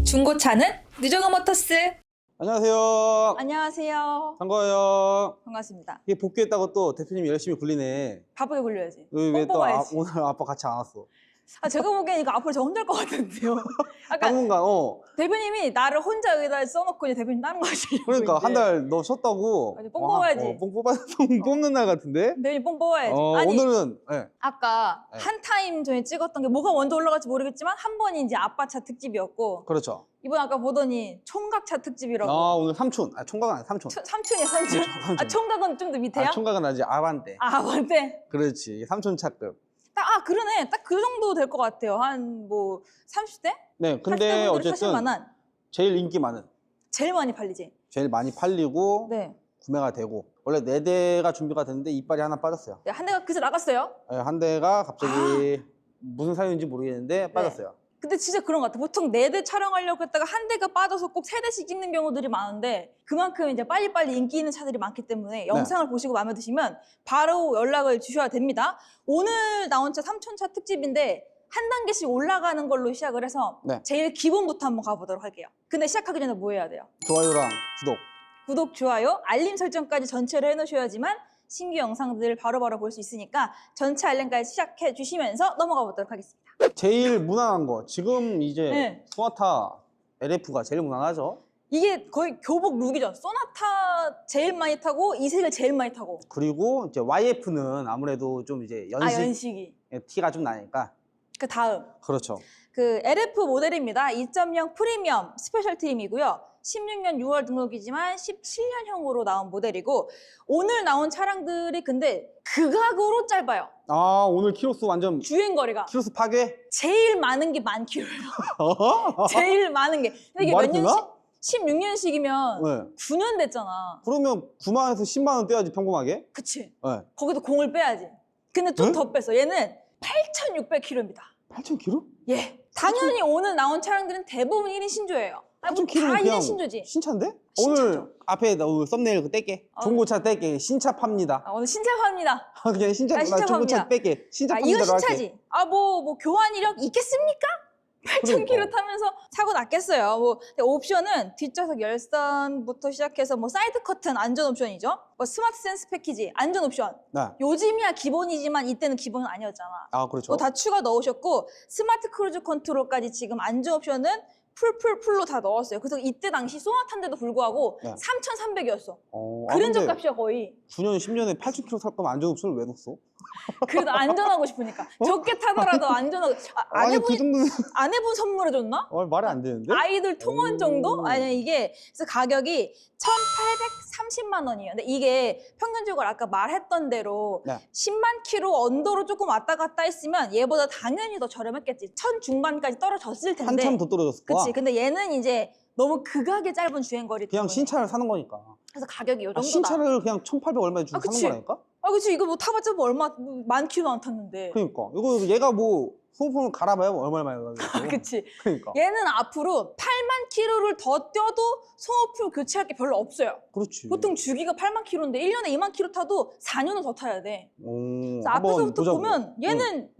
중고차는 느정어 모터스. 안녕하세요. 안녕하세요. 반가워요. 반갑습니다. 이게 복귀했다고 또 대표님이 열심히 굴리네. 바쁘게 굴려야지. 왜 또 뽑아야지. 오늘 아빠 같이 안 왔어? 제가 보기엔 이거 앞으로 저 혼자 할 것 같은데요. 아까 당분간 대표님이 나를 혼자 여기다 써놓고 이제 대표님 다른 거 하시려고. 그러니까 한 달 너 쉬었다고. 이제 뽕 뽑아야지. 뽕 뽑는 날 같은데? 대표님 뽕 뽑아야지. 아니 오늘은 네. 아까 네. 한 타임 전에 찍었던 게 뭐가 먼저 올라갈지 모르겠지만 한 번이 이제 아빠 차 특집이었고 그렇죠. 이번 아까 보더니 총각차 특집이라고. 오늘 삼촌. 총각은 아니 삼촌. 삼촌이야 삼촌. 삼촌. 총각은 좀 더 밑에야? 총각은 아직 아반떼. 맞네. 그렇지. 삼촌 차급. 그러네. 딱 그 정도 될 것 같아요. 한 뭐 30대? 네. 80대 근데 분들이 어쨌든 타실 만한. 제일 인기 많은. 제일 많이 팔리지. 제일 많이 팔리고 네. 구매가 되고 원래 4대가 준비가 됐는데 이빨이 하나 빠졌어요. 한 대가 그새 나갔어요. 네, 한 대가 갑자기 무슨 사유인지 모르겠는데 빠졌어요. 근데 진짜 그런 것 같아. 보통 4대 촬영하려고 했다가 한 대가 빠져서 꼭 3대씩 찍는 경우들이 많은데 그만큼 이제 빨리빨리 인기 있는 차들이 많기 때문에 영상을 보시고 마음에 드시면 바로 연락을 주셔야 됩니다. 오늘 나온 차 삼촌차 특집인데 한 단계씩 올라가는 걸로 시작을 해서 제일 기본부터 한번 가보도록 할게요. 근데 시작하기 전에 뭐 해야 돼요? 좋아요랑 구독. 구독, 좋아요, 알림 설정까지 전체를 해놓으셔야지만 신규 영상들을 바로바로 볼 수 있으니까 전체 알림까지 시작해 주시면서 넘어가 보도록 하겠습니다. 제일 무난한 거 지금 이제 네. 소나타 LF가 제일 무난하죠. 이게 거의 교복 룩이죠. 소나타 제일 많이 타고 이 색을 제일 많이 타고. 그리고 이제 YF는 아무래도 좀 이제 연식이. 티가 좀 나니까. 그 다음 그렇죠. 그 LF 모델입니다. 2.0 프리미엄 스페셜 트림이고요. 16년 6월 등록이지만 17년형으로 나온 모델이고 오늘 나온 차량들이 근데 극악으로 짧아요. 오늘 키로수 완전 주행거리가. 키로수 파괴? 제일 많은 게 10,000km예요. 제일 많은 게. 근데 이게 몇 년씩? 16년식이면 네. 9년 됐잖아. 그러면 9만원에서 10만원 떼야지 평범하게? 그치. 네. 거기도 공을 빼야지. 근데 좀 더 뺐어. 얘는 8,600km입니다. 8,000km? 예. 당연히 오늘 나온 차량들은 대부분 1인 신조예요. 다 1인 신조지. 신차인데? 신차죠. 오늘 앞에 썸네일 그 뗄게. 중고차 뗄게. 신차 팝니다. 오늘 신차 팝니다. 그냥 신차, 신차 중고차 팝니다. 뺄게. 신차 팝니다. 이거 신차지. 뭐 교환 이력 있겠습니까? 8,000km 타면서 사고 났겠어요. 옵션은 뒷좌석 열선부터 시작해서 사이드 커튼 안전 옵션이죠. 스마트 센스 패키지 안전 옵션. 네. 요즘이야 기본이지만 이때는 기본은 아니었잖아. 그렇죠. 다 추가 넣으셨고 스마트 크루즈 컨트롤까지 지금 안전 옵션은 풀로 다 넣었어요. 그래서 이때 당시 소나타인데도 불구하고 3,300이었어. 그랜저 값이야 거의. 9년, 10년에 8,000km 살 거면 안전 옵션을 왜 넣었어? 그래도 안전하고 싶으니까. 적게 타더라도 안전하고. 그 정도는 아내분 선물해줬나? 말이 안 되는데? 아이들 통원 정도? 아니 이게 그래서 가격이 1,830만 원이에요. 근데 이게 평균적으로 아까 말했던 대로 10만 킬로 언더로 조금 왔다 갔다 했으면 얘보다 당연히 더 저렴했겠지. 1,000 중반까지 떨어졌을 텐데. 한참 더 떨어졌을 거야. 그치. 근데 얘는 이제 너무 극악의 짧은 주행거리 그냥 때문에. 신차를 사는 거니까. 그래서 가격이 요 정도다. 신차를 그냥 1,800 얼마에 주고 사는 거라니까? 그치. 이거 타봤자 얼마, 10,000km 안 탔는데. 그러니까. 얘가 소모품을 갈아봐야 얼마나 가겠어. 그치. 그러니까. 얘는 앞으로 8만 킬로를 더 뛰어도 소모품 교체할 게 별로 없어요. 그렇지. 보통 주기가 8만 킬로인데 1년에 2만 킬로 타도 4년은 더 타야 돼. 그래서 앞에서부터 보자고. 보면 얘는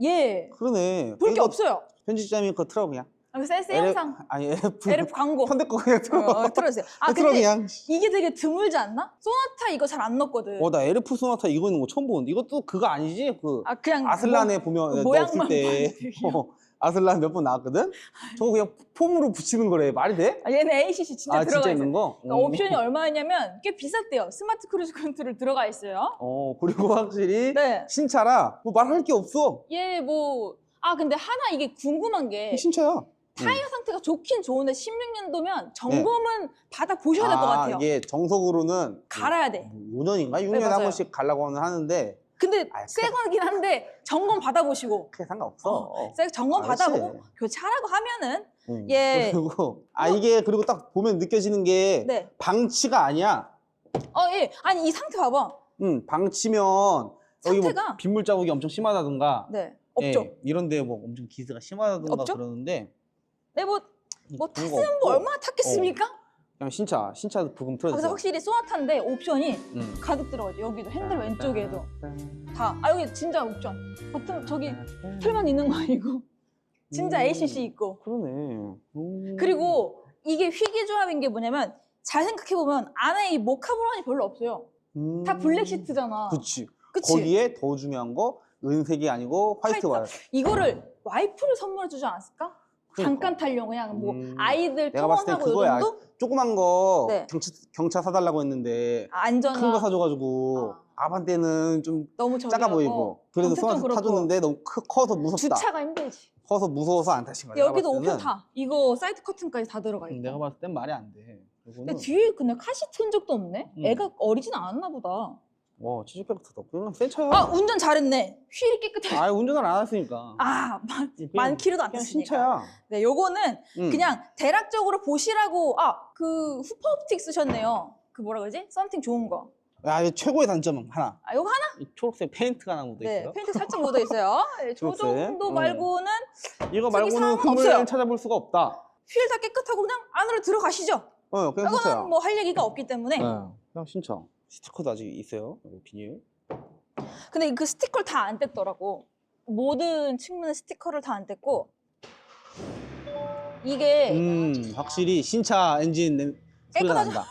그러네. 볼 게 없어요. 편집자님 그거 틀어 그냥. 세 영상. LF 광고. 현대 거 그냥 틀어. 틀어주세요. 틀어 근데 그냥. 이게 되게 드물지 않나? 소나타 이거 잘 안 넣거든. 나 LF 소나타 이거 있는 거 처음 보는데 이것도 그거 아니지? 그냥 아슬란에 보면 모양만 넣었을 때 아슬란 몇 번 나왔거든? 저거 그냥 폼으로 붙이는 거래. 말이 돼? 얘는 ACC 진짜 들어가 진짜 있어요. 있는 거? 그러니까 옵션이 얼마였냐면 꽤 비쌌대요. 스마트 크루즈 컨트롤 들어가 있어요. 그리고 확실히 신차라 말할 게 없어. 근데 하나 이게 궁금한 게 신차야. 타이어 상태가 좋긴 좋은데 16년도면 점검은 받아 보셔야 될 것 같아요. 이게 정석으로는 갈아야 돼. 5년인가? 6년에 한 번씩 갈라고는 하는데 근데 새 거긴 한데 점검 받아보시고. 그게 상관없어. 점검 받아보고 교체하라고 하면은 그리고 이게 딱 보면 느껴지는 게 방치가 아니야. 아니 이 상태 봐봐. 방치면 여기 상태가 빗물 자국이 엄청 심하다든가 없죠. 이런데 엄청 기스가 심하다든가 없죠? 그러는데 탔으면 얼마나 탔겠습니까? 그냥 신차 부금 틀어주세요. 그래서 확실히 소나타인데 옵션이 가득 들어가죠. 여기도 핸들 왼쪽에도 다. 여기 진짜 옵션. 버튼 저기 틀만 있는 거 아니고. 진짜 ACC 있고. 그러네. 그리고 이게 희귀조합인 게 뭐냐면 잘 생각해보면 안에 이 모카 브라운이 별로 없어요. 다 블랙 시트잖아. 그치. 그치? 거기에 더 중요한 거 은색이 아니고 화이트 와이어. 이거를 와이프를 선물해 주지 않았을까? 그러니까. 잠깐 타려고 그냥 뭐 아이들 내가 봤을 때 통원하고 이 그거야. 정도? 조그만 거 네. 경차 사달라고 했는데 안전한 큰 거 사줘가지고 아반떼는 좀 너무 작아 저렴하고. 보이고 그래도 경차도 소나타 그렇고. 타줬는데 너무 커서 무섭다. 주차가 힘들지. 커서 무서워서 안 타신 거야. 여기도 옵션 타. 이거 사이드 커튼까지 다 들어가 있고. 내가 봤을 땐 말이 안 돼. 근데 뒤에 근데 카시트 흔적도 없네? 애가 어리진 않았나 보다. 와, 진짜 깨끗하다. 그냥 센 차야. 아 운전 잘했네. 휠이 깨끗해. 아, 운전을 안 했으니까. 아 만 킬로도 안 그냥 탔으니까. 신차야. 네, 요거는 그냥 대략적으로 보시라고 그 후퍼 옵틱 쓰셨네요. 그 뭐라 그러지? 썬팅 좋은 거. 야, 이 최고의 단점은 하나. 아, 요거 하나? 이 초록색 페인트가 하나 묻어 네, 있어요. 페인트 살짝 묻어 있어요. 네, 저 초록색. 정도 말고는 이거 특이 말고는 사항은 흠을 없어요. 찾아볼 수가 없다. 휠 다 깨끗하고 그냥 안으로 들어가시죠. 그냥 신차야. 이거는 뭐 할 얘기가 없기 때문에. 네, 그냥 신차. 스티커도 아직 있어요. 여기 비닐. 근데 그 스티커를 다 안 뗐더라고. 모든 측면의 스티커를 다 안 뗐고 이게 확실히 신차 엔진 소리가 깨끗하죠? 난다.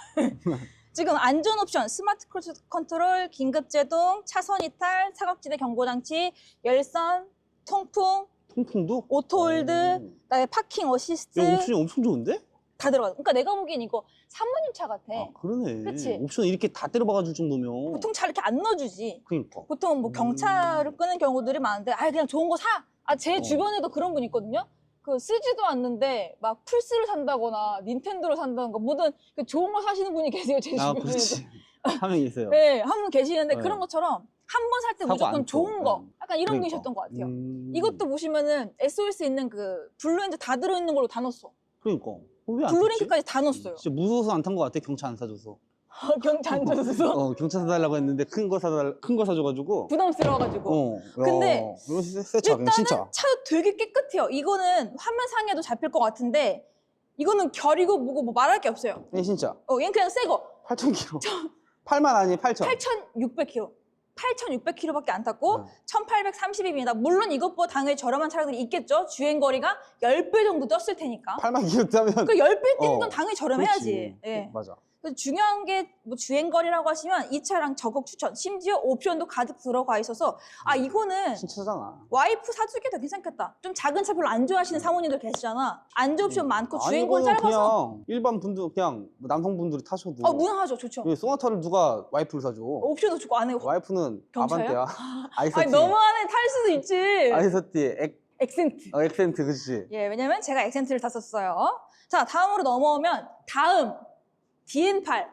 지금 안전 옵션, 스마트 크루즈 컨트롤, 긴급 제동, 차선 이탈, 사각지대 경고 장치, 열선, 통풍, 통풍도? 오토 홀드, 그다음에 파킹 어시스트 야, 옵션이 엄청 좋은데? 다 들어가. 그러니까 내가 보기엔 이거 사모님 차 같아. 아, 그러네. 그치? 옵션 이렇게 다 때려박아 줄 정도면. 보통 차 이렇게 안 넣어주지. 그러니까. 보통 뭐 경차를 끄는 경우들이 많은데 아 그냥 좋은 거 사. 제 주변에도 그런 분 있거든요. 그 쓰지도 않는데 막 플스를 산다거나 닌텐도를 산다거나 뭐든 그 좋은 거 사시는 분이 계세요. 제 아, 주변에도. 그렇지. 한 명 있어요. 네, 한 분 계시는데 네. 그런 것처럼 한 번 살 때 사고 무조건 안 좋은 쳐. 거. 네. 약간 이런 그러니까. 분이셨던 것 같아요. 이것도 이것도 보시면은 SOS 있는 그 블루렌즈 다 들어있는 걸로 다 넣었어. 그러니까. 왜안 블루링크까지 다 넣었어요. 진짜 무서워서 안 탄 것 같아. 경차 안 사줘서. 경차 안 줬어. 경차 사달라고 했는데 큰 거 사줘가지고. 부담스러워가지고. 근데 이거 새 차, 그냥 신차. 일단은 차도 되게 깨끗해요. 이거는 화면상에도 잡힐 것 같은데 이거는 결이고 뭐고 뭐 말할 게 없어요. 이 진짜. 얘는 그냥 새 거. 8,000km. 8만 아니 8,000. 8,600km. 8,600km밖에 안 탔고 1,830입니다. 물론 이것보다 당연히 저렴한 차량들이 있겠죠. 주행거리가 10배 정도 떴을 테니까. 8만 km 타면. 그 10배 뛴 건 어, 당연히 저렴해야지. 그렇지. 예. 맞아. 그래서 중요한 게 뭐 주행거리라고 하시면 이 차량 적극 추천. 심지어 옵션도 가득 들어가 있어서 이거는 신차잖아. 와이프 사주기도 괜찮겠다. 좀 작은 차 별로 안 좋아하시는 사모님들 계시잖아. 안전 옵션 많고 아니, 주행거리 이거는 짧아서. 그냥 일반 분들 그냥 뭐 남성분들이 타셔도. 무난하죠. 좋죠. 왜 소나타를 누가 와이프를 사줘? 옵션도 좋고 안에 와이프는 경차요? 아반떼야. 아이서티. 아니 너무하네. 탈 수도 있지. 아이서티 엑센트. 엑센트 그렇지. 예, 왜냐면 제가 엑센트를 탔었어요. 자, 다음으로 넘어오면 다음 DN8.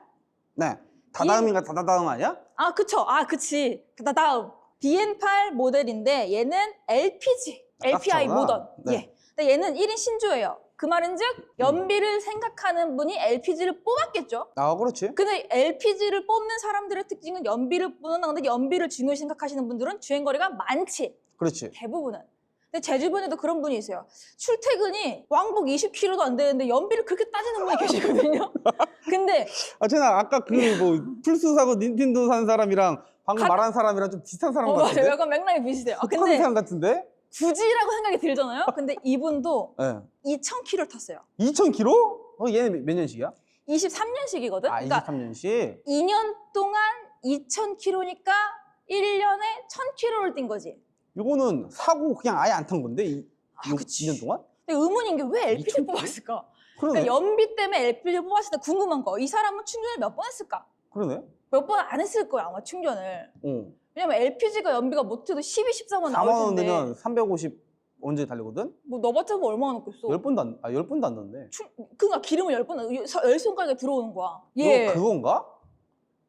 네. 다다음인가 다다다음 아니야? 그쵸. 그치. 다음 DN8 모델인데 얘는 LPG, LPI 깎잖아. 모던. 네. 예. 근데 얘는 1인 신조예요. 그 말은즉 연비를 생각하는 분이 LPG를 뽑았겠죠. 그렇지. 근데 LPG를 뽑는 사람들의 특징은 연비를 뽑는다는데 연비를 중요시 생각하시는 분들은 주행거리가 많지. 그렇지. 대부분은. 근데 제 주변에도 그런 분이 있어요. 출퇴근이 왕복 20km도 안 되는데 연비를 그렇게 따지는 분이 계시거든요. 근데 쟤는 아까 그 뭐 플스 사고 닌텐도 산 사람이랑 방금 말한 사람이랑 좀 비슷한 사람 같은데? 맞아요. 약간 맥락이 비슷해요. 똑같은 근데 사람 같은데? 굳이라고 생각이 들잖아요. 근데 이분도 네. 2,000km를 탔어요. 2,000km? 얘는 몇 년식이야? 23년식이거든. 그러니까 23년식? 2년 동안 2,000km니까 1년에 1,000km를 뛴 거지. 이거는 사고 그냥 아예 안 탄 건데? 그치. 2년 동안? 근데 의문인 게 왜 LPG를 2,000km? 뽑았을까? 그러네. 그러니까 연비 때문에 LPG를 뽑았을 때 궁금한 거. 이 사람은 충전을 몇 번 했을까? 그러네. 몇 번 안 했을 거야 아마 충전을. 어. 왜냐면 LPG가 연비가 못해도 12, 13원 4만 나올 원 텐데. 내면 350 언제 달리거든? 뭐 넣어봤자 뭐 얼마나 넣겠어. 10번도 안 넣네. 그러니까 기름을 10번, 열 손가락에 들어오는 거야. 예. 그건가?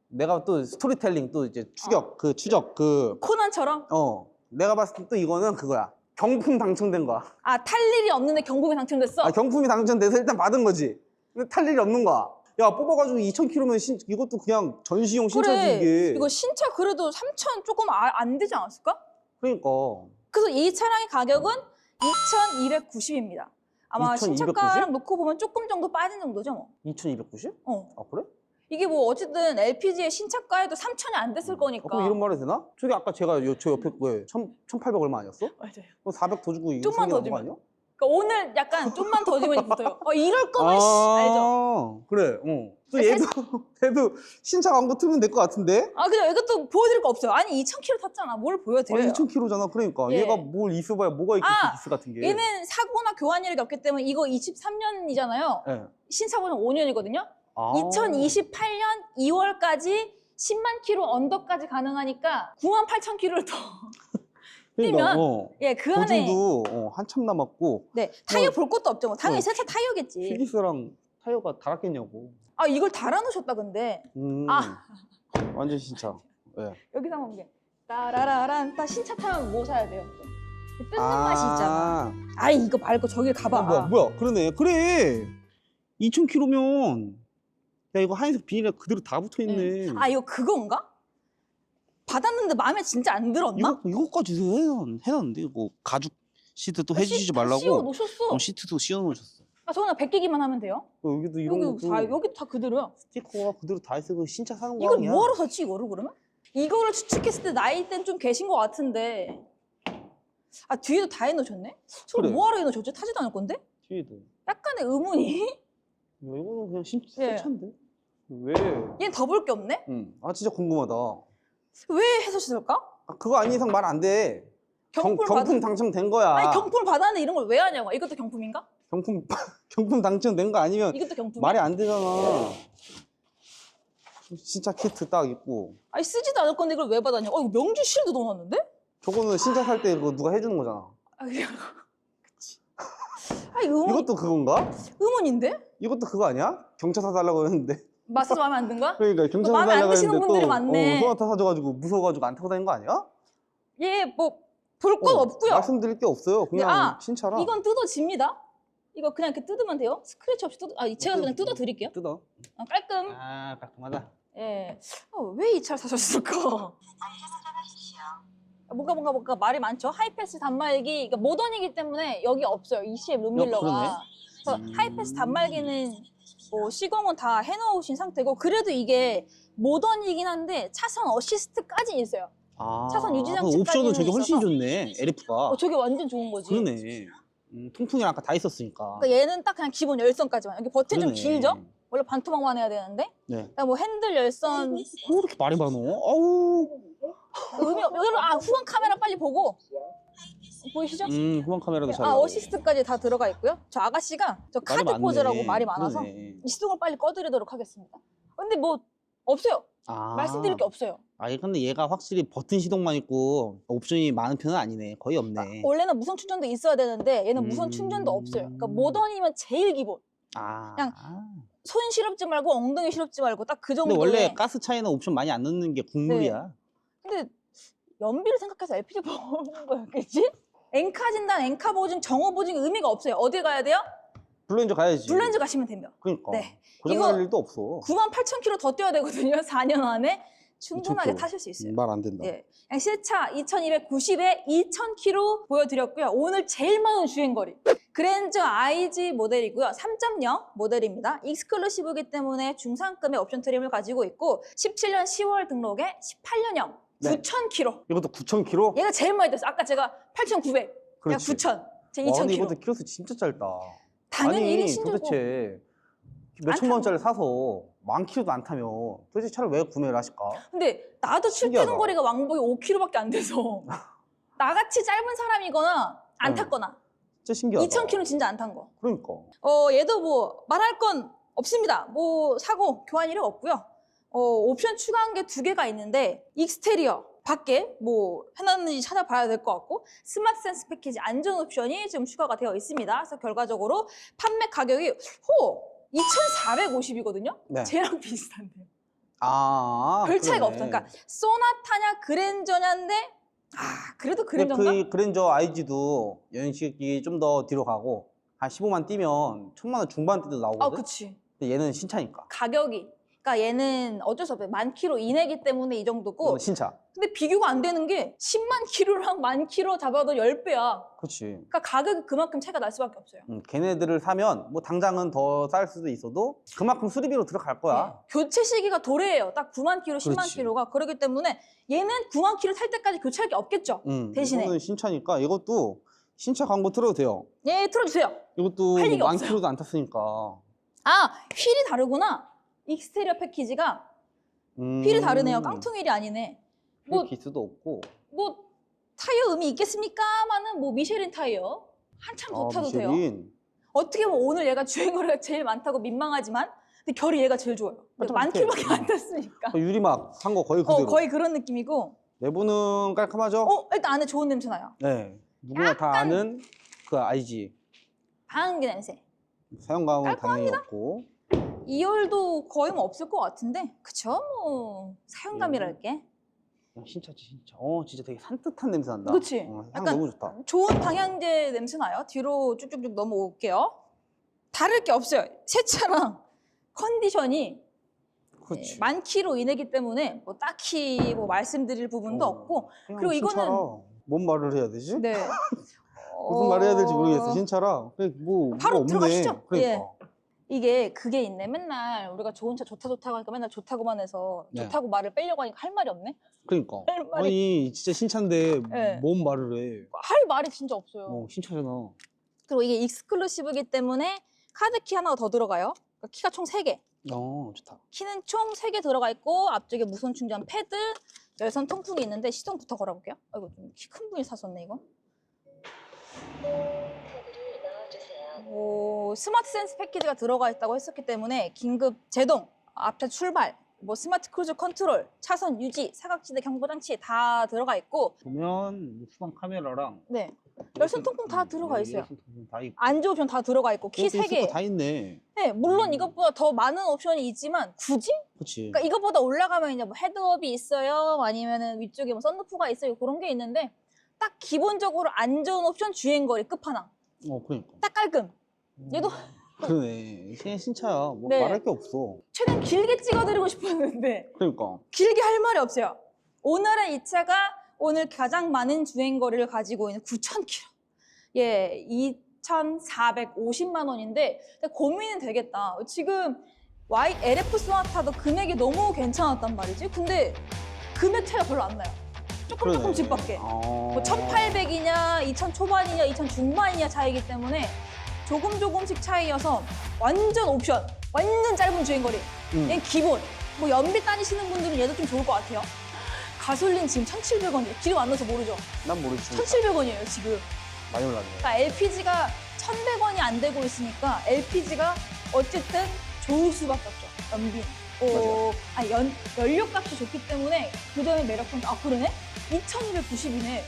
내가 또 스토리텔링 또 이제 추적 코난처럼? 내가 봤을 때 또 이거는 그거야. 경품 당첨된 거야. 탈 일이 없는데 경복에 당첨됐어? 경품이 당첨돼서 일단 받은 거지. 근데 탈 일이 없는 거야. 야, 뽑아가지고 2,000km면 이것도 그냥 전시용 신차지 그래. 이게. 이거 신차 그래도 3,000 조금 안 되지 않았을까? 그러니까. 그래서 이 차량의 가격은 2,290입니다. 아마 2,290? 신차가랑 놓고 보면 조금 정도 빠진 정도죠 뭐. 2,290? 어. 그래? 이게 뭐 어쨌든 LPG의 신차가에도 3,000이 안 됐을 거니까. 그럼 이런 말 해도 되나? 저기 아까 제가 저 옆에 1,800 얼마 아니었어? 맞아요. 400 더 주고 이거 좀만 더 생겨난 거 주면. 아니야? 그러니까 오늘 약간 좀만 더 주면 붙어요. 이럴 거면 씨, 알죠? 그래. 또 세- 얘도 신차 광고 틀면 될 것 같은데? 그냥 이것도 보여드릴 거 없어요. 아니 2,000km 탔잖아. 뭘 보여드려요? 2,000km잖아. 그러니까 예. 얘가 뭘 있어봐야 뭐가 있겠어, 기스 같은 게. 얘는 사고나 교환 이력이 없기 때문에 이거 23년이잖아요. 예. 신차고는 5년이거든요. 아. 2028년 2월까지 10만 킬로 언더까지 가능하니까 98,000km를 더. 그러니까, 뛰면, 예, 그 안에. 보증도 한참 남았고 네, 타이어 볼 것도 없죠. 뭐 당연히 어. 새 차 타이어겠지. 휘기스랑 타이어가 달았겠냐고. 이걸 달아놓으셨다 근데. 완전 신차. 예. 여기서 한번 볼게. 따라라란. 딱 신차 타면 뭐 사야 돼요? 뜯는 맛이 있잖아. 이거 말고 저길 가봐. 뭐야. 그러네. 그래. 2,000km면 야, 이거 하얀색 비닐에 그대로 다 붙어 있네. 이거 그건가? 받았는데 마음에 진짜 안 들었나? 이거까지 해놨는데 이거 가죽 시트 또 해주시지 다 말라고. 씌워 놓으셨어. 시트도 씌워 놓으셨어. 저는 베끼기만 하면 돼요. 여기도 이런 것도 여기 다 그대로야. 스티커가 그대로 다 있어. 그 신차 사는 거 이걸 아니야? 뭐하러 샀지 이거를 그러면? 이거를 추측했을 때 나이 땐 좀 계신 것 같은데. 뒤에도 다 해놓으셨네? 저걸 그래. 뭐하러 해놓으셨지? 타지도 않을 건데? 뒤에도. 약간의 의문이? 이거는 그냥 예. 차인데? 왜? 얘는 더 볼 게 없네? 진짜 궁금하다. 왜 해서실까? 그거 아닌 이상 말 안 돼. 경품 당첨된 거야. 경품을 받았는데 이런 걸 왜 하냐고. 이것도 경품인가? 경품 당첨된 거 아니면 이것도 경품이야? 말이 안 되잖아. 신차 키트 딱 있고. 쓰지도 않을 건데 이걸 왜 받았냐? 이거 명주 실드 넣어놨는데? 저거는 신차 살 때 그거 누가 해주는 거잖아. 그치. 이것도 그건가? 의문인데? 이것도 그거 아니야? 경차사 달라고 했는데. 마사지 마음에 안 든 거야? 그러니까 경차사 마음에 안 달라고 드시는 했는데 분들이 또 많네. 소나타 사줘가지고 무서워가지고 안 타고 다니는 거 아니야? 볼 건 없고요. 말씀드릴 게 없어요. 그냥 신차라. 이건 뜯어집니다. 이거 그냥 이렇게 뜯으면 돼요. 스크래치 없이 제가 그냥 뜯어 드릴게요. 뜯어. 깔끔. 깔끔하다. 예. 왜 이 차를 사셨을까? 뭔가 말이 많죠. 하이패스 단말기, 그러니까 모던이기 때문에 여기 없어요. ECM 룸밀러가. 그래서 하이패스 단말기는 시공은 다 해놓으신 상태고, 그래도 이게 모던이긴 한데 차선 어시스트까지 있어요. 차선 유지 장치까지는 옵션은 저게 훨씬 있어서. 좋네. LF가. 저게 완전 좋은 거지. 그러네. 통풍이랑 아까 다 있었으니까. 그러니까 얘는 딱 그냥 기본 열선까지만. 여기 버튼 좀 그러네. 길죠? 원래 반토막만 해야 되는데. 네. 그다음에 핸들 열선. 왜 이렇게 말이 많어? 아우. 여기로 후방 카메라 빨리 보고. 보이시죠? 후방 카메라도 잘. 어시스트까지 다 들어가 있고요. 저 아가씨가 저 말이 카드 많네. 포즈라고 말이 많아서 그러네. 이 시동을 빨리 꺼드리도록 하겠습니다. 근데 없어요. 말씀드릴 게 없어요. 근데 얘가 확실히 버튼 시동만 있고 옵션이 많은 편은 아니네. 거의 없네. 원래는 무선 충전도 있어야 되는데 얘는 무선 충전도 없어요. 그러니까 모던이면 제일 기본. 그냥 손 시렵지 말고 엉덩이 시렵지 말고 딱 그 근데 정도의. 원래 가스 차에는 옵션 많이 안 넣는 게 국룰이야. 근데 연비를 생각해서 LPG 뽑은 거였겠지? 엔카 진단, 엔카 보증, 정호 보증 의미가 없어요. 어디 가야 돼요? 블루엔저 가야지. 블루엔즈 가시면 됩니다. 그러니까. 네. 고장날 일도 없어. 98,000km 더 뛰어야 되거든요. 4년 안에 충분하게 2,000km. 타실 수 있어요. 말 안 된다. 예. 그냥 실차 2290에 2000km 보여드렸고요. 오늘 제일 많은 주행거리. 그랜저 IG 모델이고요. 3.0 모델입니다. 익스클루시브이기 때문에 중상급의 옵션 트림을 가지고 있고 17년 10월 등록에 18년형 네. 9000km. 이것도 9,000km? 얘가 제일 많이 됐어요. 아까 제가 8,900. 그냥 그렇지. 9000. 제 와, 근데 2000km. 이것도 키로수 진짜 짧다. 당연히 1인 신조고. 도대체 몇천만 원짜리 사서 10,000km도 안 타면 도대체 차를 왜 구매를 하실까? 근데 나도 신기하다. 출퇴근 거리가 왕복이 5km밖에 안 돼서 나같이 짧은 사람이거나 안 탔거나 진짜 신기하다. 2000km 진짜 안 탄 거. 그러니까. 얘도 말할 건 없습니다. 사고 교환 이력 없고요. 옵션 추가한 게 2개가 있는데 익스테리어 밖에 해놨는지 찾아봐야 될 것 같고 스마트 센스 패키지 안전 옵션이 지금 추가가 되어 있습니다. 그래서 결과적으로 판매 가격이 2,450이거든요. 네. 쟤랑 비슷한데요. 그러네. 별 차이가 없어. 그러니까 소나타냐 그랜저냐인데 그래도 그랜저인가? 그 그랜저 IG도 연식이 좀 더 뒤로 가고 한 15만 뛰면 1,000만 원 중반대도 나오거든. 그치. 근데 얘는 신차니까. 가격이. 그러니까 얘는 어쩔 수 없어요. 10,000km 이내기 때문에 이 정도고. 이건 신차. 근데 비교가 안 되는 게 10만 킬로랑 10,000km 잡아도 10배야. 그렇지. 그러니까 가격이 그만큼 차이가 날 수밖에 없어요. 걔네들을 사면 당장은 더 쌀 수도 있어도 그만큼 수리비로 들어갈 거야. 네. 교체 시기가 도래예요. 딱 9만 킬로, 10만 그렇지. 킬로가. 그렇기 때문에 얘는 9만 킬로 탈 때까지 교체할 게 없겠죠. 대신에. 이거는 신차니까 이것도 신차 광고 틀어도 돼요. 예, 틀어주세요. 이것도 할 얘기 뭐 만 없어요. 킬로도 안 탔으니까. 아, 휠이 다르구나. 익스테리어 패키지가 휠이 다르네요. 깡통 휠이 아니네. 뭐, 기스도 없고. 뭐 타이어 의미 있겠습니까마는 뭐 미쉐린 타이어 한참 더 타도 돼요. 미쉐린. 어떻게 보면 오늘 얘가 주행거리가 제일 많다고 민망하지만 근데 결이 얘가 제일 좋아요. 만 킬밖에 안 탔으니까. 유리막 한 거 거의 그대로. 거의 그런 느낌이고. 내부는 깔끔하죠? 일단 안에 좋은 냄새 나요. 네. 누구나 다 아는 그 IG. 방귀 냄새. 사용감은 당연히 없고. 2열도 거의 뭐 없을 것 같은데, 그쵸? 뭐 사용감이랄게. 신차지 신차. 진짜 되게 산뜻한 냄새 난다. 그치? 향 약간 너무 좋다. 좋은 방향제 냄새 나요. 뒤로 쭉쭉쭉 넘어올게요. 다를 게 없어요. 새 차랑 컨디션이 그렇지. 만 킬로 이내기 때문에 뭐 딱히 뭐 말씀드릴 부분도 없고. 그리고 신차라 이거는 뭔 말을 해야 되지? 네. 무슨 말을 해야 될지 모르겠어. 신차라. 뭐 바로 없네. 들어가시죠. 그러니까. 예. 이게 그게 있네. 맨날 우리가 좋은 차 좋다 좋다고 하니까 맨날 좋다고만 해서 네. 좋다고 말을 빼려고 하니까 할 말이 없네. 그러니까. 할 말이 아니 진짜 신차인데 네. 뭔 말을 해. 할 말이 진짜 없어요. 신차잖아. 그리고 이게 익스클루시브이기 때문에 카드키 하나가 더 들어가요. 그러니까 키가 총 3개. 좋다. 키는 총 3개 들어가 있고 앞쪽에 무선 충전 패드, 열선 통풍이 있는데 시동부터 걸어볼게요. 아이고 좀 키 큰 분이 샀었네 이거. 스마트 센스 패키지가 들어가 있다고 했었기 때문에 긴급 제동, 앞차 출발, 뭐 스마트 크루즈 컨트롤, 차선 유지, 사각지대 경보 장치 다 들어가 있고. 보면 후방 카메라랑 네. 열선 통풍 다 들어가 있어요. 열선 통풍 다 있고. 안전 옵션 다 들어가 있고 키 3개. 다 있네. 네, 물론 이것보다 더 많은 옵션이 있지만 굳이? 그렇지. 그러니까 이것보다 올라가면 이제 뭐 헤드업이 있어요, 아니면은 위쪽에 뭐 썬루프가 있어요, 그런 게 있는데 딱 기본적으로 안전 옵션 주행거리 끝판왕. 그러니까. 딱 깔끔. 얘도 그러네. 신차야. 뭐 네. 말할 게 없어. 최대한 길게 찍어드리고 싶었는데 그러니까. 길게 할 말이 없어요. 오늘은 이 차가 오늘 가장 많은 주행거리를 가지고 있는 9,000km. 예, 2,450만 원인데 고민은 되겠다. 지금 LF 소나타도 금액이 너무 괜찮았단 말이지. 근데 금액 차이가 별로 안 나요. 조금 집밖에. 뭐 1,800이냐, 2,000 초반이냐, 2,000 중반이냐 차이기 때문에 조금씩 차이여서 완전 옵션, 완전 짧은 주행거리. 얘 기본. 뭐 연비 따지시는 분들은 얘도 좀 좋을 것 같아요. 가솔린 지금 1,700원이에요. 기름 안 넣어서 모르죠? 난 모르지. 1,700원이에요, 지금. 많이 올랐네. 그러니까 LPG가 1,100원이 안 되고 있으니까 LPG가 어쨌든 좋을 수밖에 없죠. 연비. 연료값이 좋기 때문에 그 점이 매력적인. 그러네? 2,290이네.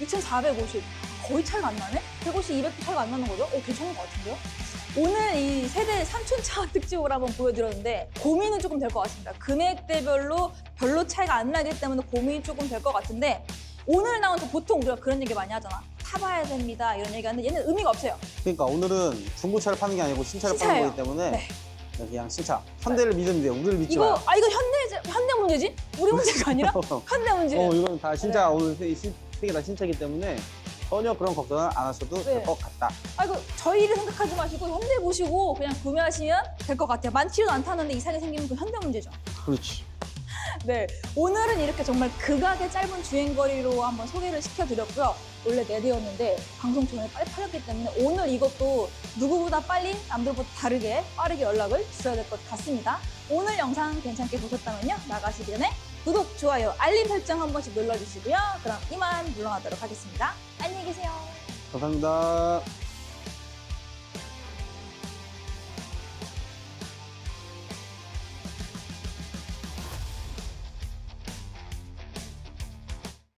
2,450. 거의 차이가 안 나네? 150, 200도 차이가 안 나는 거죠? 괜찮은 것 같은데요? 오늘 이 세대 삼촌차 특집으로 한번 보여드렸는데 고민은 조금 될 것 같습니다. 금액대별로 별로 차이가 안 나기 때문에 고민이 조금 될 것 같은데 오늘 나온 보통 우리가 그런 얘기 많이 하잖아. 타봐야 됩니다. 이런 얘기 하는데 얘는 의미가 없어요. 그러니까 오늘은 중고차를 파는 게 아니고 신차를 신차예요. 파는 거기 때문에 네. 그냥 신차. 현대를 믿으면 돼요. 우리를 믿지 이거 마요. 이거 현대 문제지? 우리 문제가 아니라 현대 문제. 이건 다 신차. 오늘 세 개 다 신차이기 때문에 전혀 그런 걱정을 안 하셔도 될 것 같다. 이거 저희를 생각하지 마시고 현대 보시고 그냥 구매하시면 될 것 같아요. 만 킬로도 안 타는데 이상이 생기면 그 현대 문제죠. 그렇지. 네, 오늘은 이렇게 정말 극악의 짧은 주행거리로 한번 소개를 시켜드렸고요. 원래 4대였는데 방송 전에 빨리 팔렸기 때문에 오늘 이것도 누구보다 빨리 남들보다 다르게 빠르게 연락을 주셔야 될 것 같습니다. 오늘 영상 괜찮게 보셨다면요. 나가시기 전에 구독, 좋아요, 알림 설정 한 번씩 눌러주시고요. 그럼 이만 물러나도록 하겠습니다. 안녕히 계세요. 감사합니다.